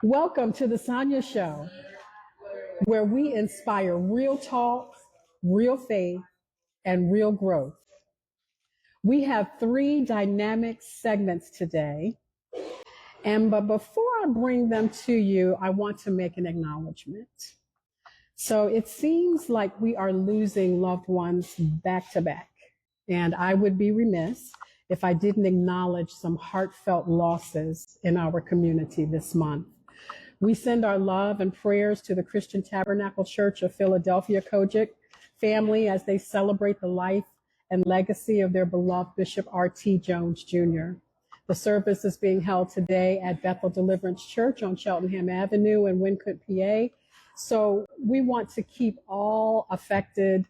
Welcome to the Sonia Show, where we inspire real talk, real faith, and real growth. We have three dynamic segments today. But before I bring them to you, I want to make an acknowledgement. So it seems like we are losing loved ones back to back. And I would be remiss if I didn't acknowledge some heartfelt losses in our community this month. We send our love and prayers to the Christian Tabernacle Church of Philadelphia Kojic family as they celebrate the life and legacy of their beloved Bishop R.T. Jones Jr. The service is being held today at Bethel Deliverance Church on Cheltenham Avenue in Wyncote, PA. So we want to keep all affected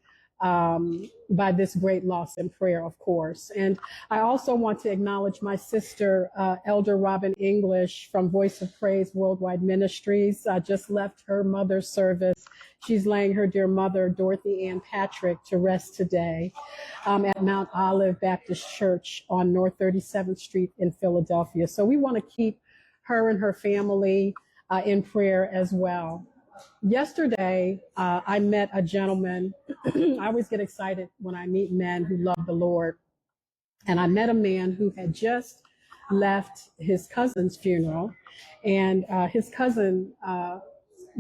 by this great loss in prayer, of course. And I also want to acknowledge my sister, Elder Robin English from Voice of Praise Worldwide Ministries. Just left her mother's service. She's laying her dear mother, Dorothy Ann Patrick, to rest today at Mount Olive Baptist Church on North 37th Street in Philadelphia. So we want to keep her and her family in prayer as well. Yesterday, I met a gentleman. I always get excited when I meet men who love the Lord. And I met a man who had just left his cousin's funeral. And his cousin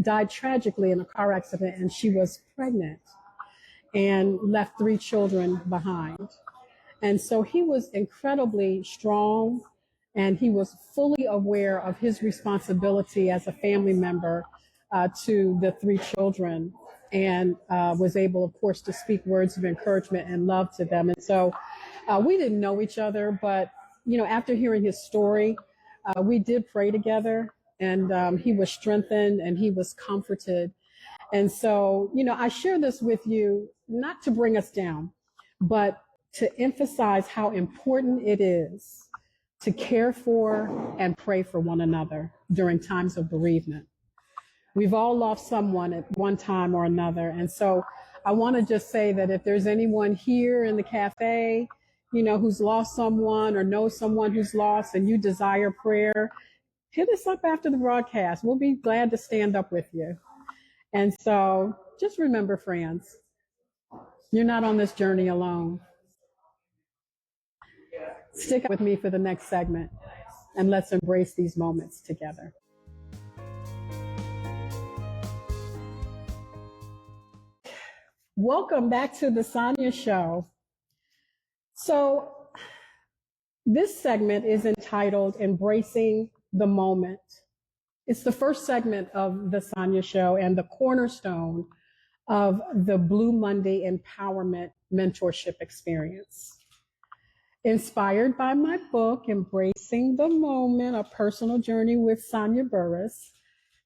died tragically in a car accident, and she was pregnant and left 3 children behind. And so he was incredibly strong, and he was fully aware of his responsibility as a family member to the 3 children, and was able, of course, to speak words of encouragement and love to them. And so we didn't know each other, but, after hearing his story, we did pray together, and he was strengthened and he was comforted. And so, I share this with you, not to bring us down, but to emphasize how important it is to care for and pray for one another during times of bereavement. We've all lost someone at one time or another. And so I want to just say that if there's anyone here in the cafe, who's lost someone or knows someone who's lost and you desire prayer, hit us up after the broadcast. We'll be glad to stand up with you. And so just remember, friends, you're not on this journey alone. Stick with me for the next segment, and let's embrace these moments together. Welcome back to the Sonia Show. So this segment is entitled Embracing the Moment. It's the first segment of the Sonia Show and the cornerstone of the Blue Monday Empowerment Mentorship Experience. Inspired by my book, Embracing the Moment, A Personal Journey with Sonia Burris,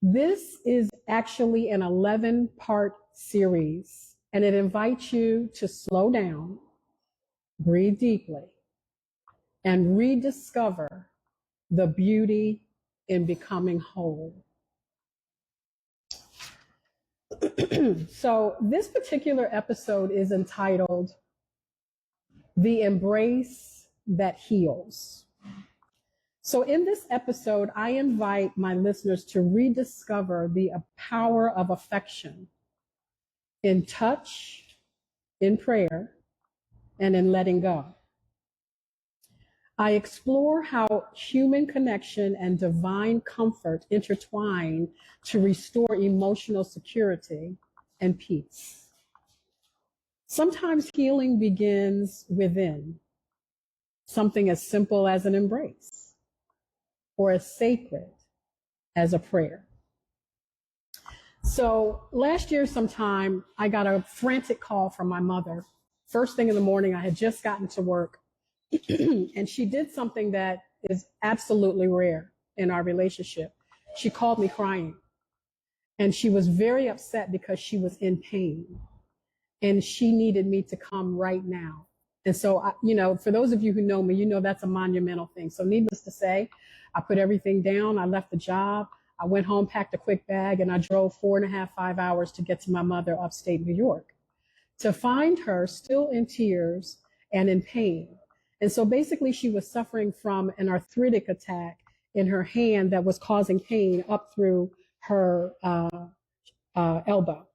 this is actually an 11-part series. And it invites you to slow down, breathe deeply, and rediscover the beauty in becoming whole. So this particular episode is entitled The Embrace That Heals. So in this episode, I invite my listeners to rediscover the power of affection in touch, in prayer, and in letting go. I explore how human connection and divine comfort intertwine to restore emotional security and peace. Sometimes healing begins within, something as simple as an embrace, or as sacred as a prayer. So last year sometime, I got a frantic call from my mother. First thing in the morning, I had just gotten to work, and she did something that is absolutely rare in our relationship. She called me crying, and she was very upset because she was in pain, and she needed me to come right now. And so, for those of you who know me, that's a monumental thing. So needless to say, I put everything down. I left the job. I went home, packed a quick bag, and I drove 4.5, 5 hours to get to my mother upstate New York, to find her still in tears and in pain. And so basically she was suffering from an arthritic attack in her hand that was causing pain up through her elbow.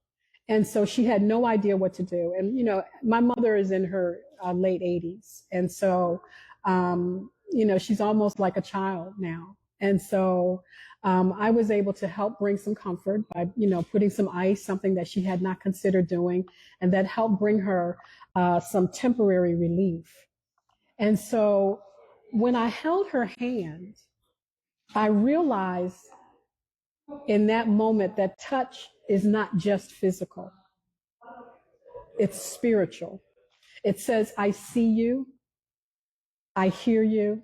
And so she had no idea what to do. And, my mother is in her late 80s. And so, she's almost like a child now. And so I was able to help bring some comfort by, putting some ice, something that she had not considered doing, and that helped bring her some temporary relief. And so when I held her hand, I realized in that moment that touch is not just physical, it's spiritual. It says, I see you, I hear you,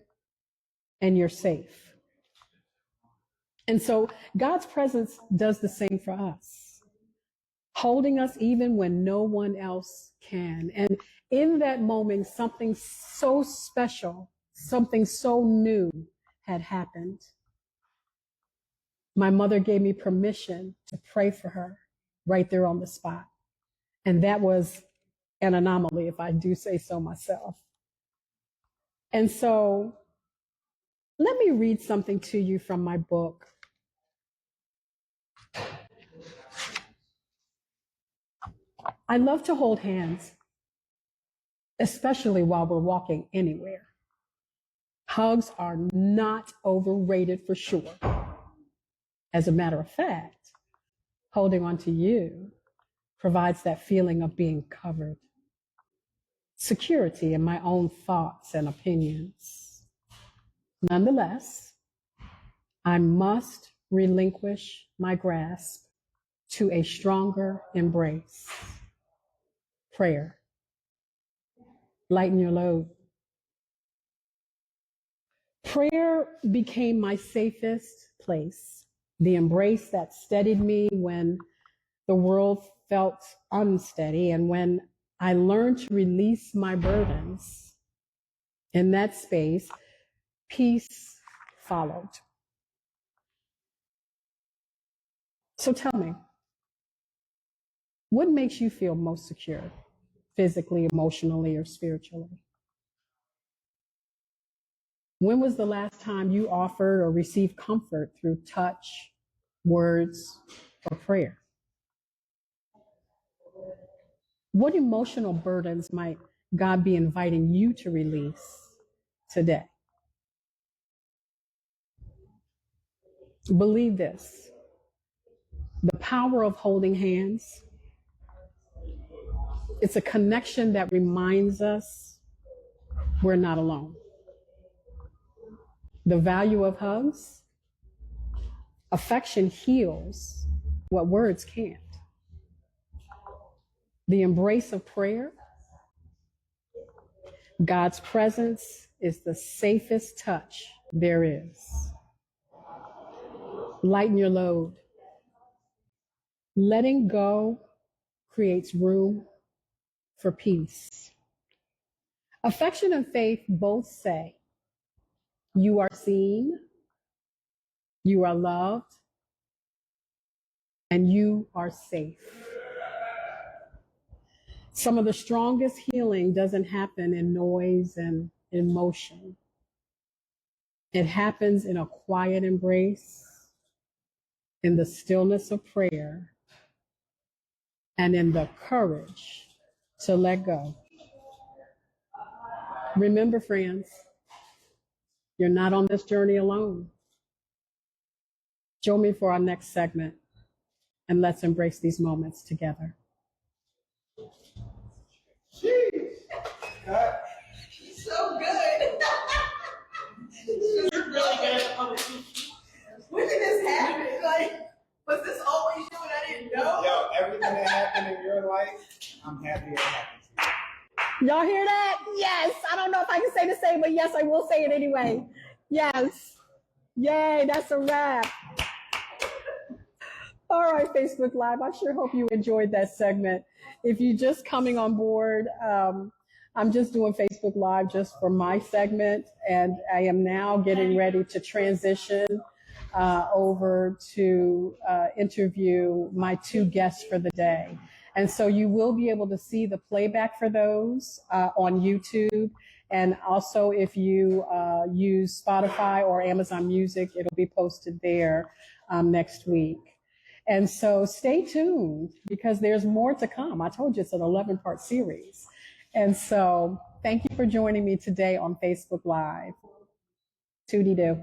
and you're safe. And so God's presence does the same for us, holding us even when no one else can. And in that moment, something so special, something so new had happened. My mother gave me permission to pray for her right there on the spot. And that was an anomaly, if I do say so myself. And so let me read something to you from my book. I love to hold hands, especially while we're walking anywhere. Hugs are not overrated for sure. As a matter of fact, holding on to you provides that feeling of being covered, security in my own thoughts and opinions. Nonetheless, I must relinquish my grasp to a stronger embrace. Prayer. Lighten your load. Prayer became my safest place, the embrace that steadied me when the world felt unsteady, and when I learned to release my burdens. In that space, peace followed. So tell me, what makes you feel most secure, physically, emotionally, or spiritually? When was the last time you offered or received comfort through touch, words, or prayer? What emotional burdens might God be inviting you to release today? Believe this, the power of holding hands, it's a connection that reminds us we're not alone. The value of hugs, affection heals what words can't. The embrace of prayer, God's presence is the safest touch there is. Lighten your load. Letting go creates room for peace. Affection and faith both say, you are seen, you are loved, and you are safe. Some of the strongest healing doesn't happen in noise and emotion. It happens in a quiet embrace, in the stillness of prayer, and in the courage to let go. Remember, friends, you're not on this journey alone. Join me for our next segment, and let's embrace these moments together. She's so good. She's really good. When did this happen? Like, was this always you and I didn't know? Yo, everything that happened in your life, I'm happy it happened to you. Y'all hear that? Yes. I don't know if I can say the same, but yes, I will say it anyway. Yes. Yay, that's a wrap. All right, Facebook Live, I sure hope you enjoyed that segment. If you're just coming on board, I'm just doing Facebook Live just for my segment, and I am now getting ready to transition over to interview my two guests for the day. And so you will be able to see the playback for those on YouTube. And also, if you use Spotify or Amazon Music, it'll be posted there next week. And so stay tuned because there's more to come. I told you it's an 11-part series. And so thank you for joining me today on Facebook Live. Tootie doo.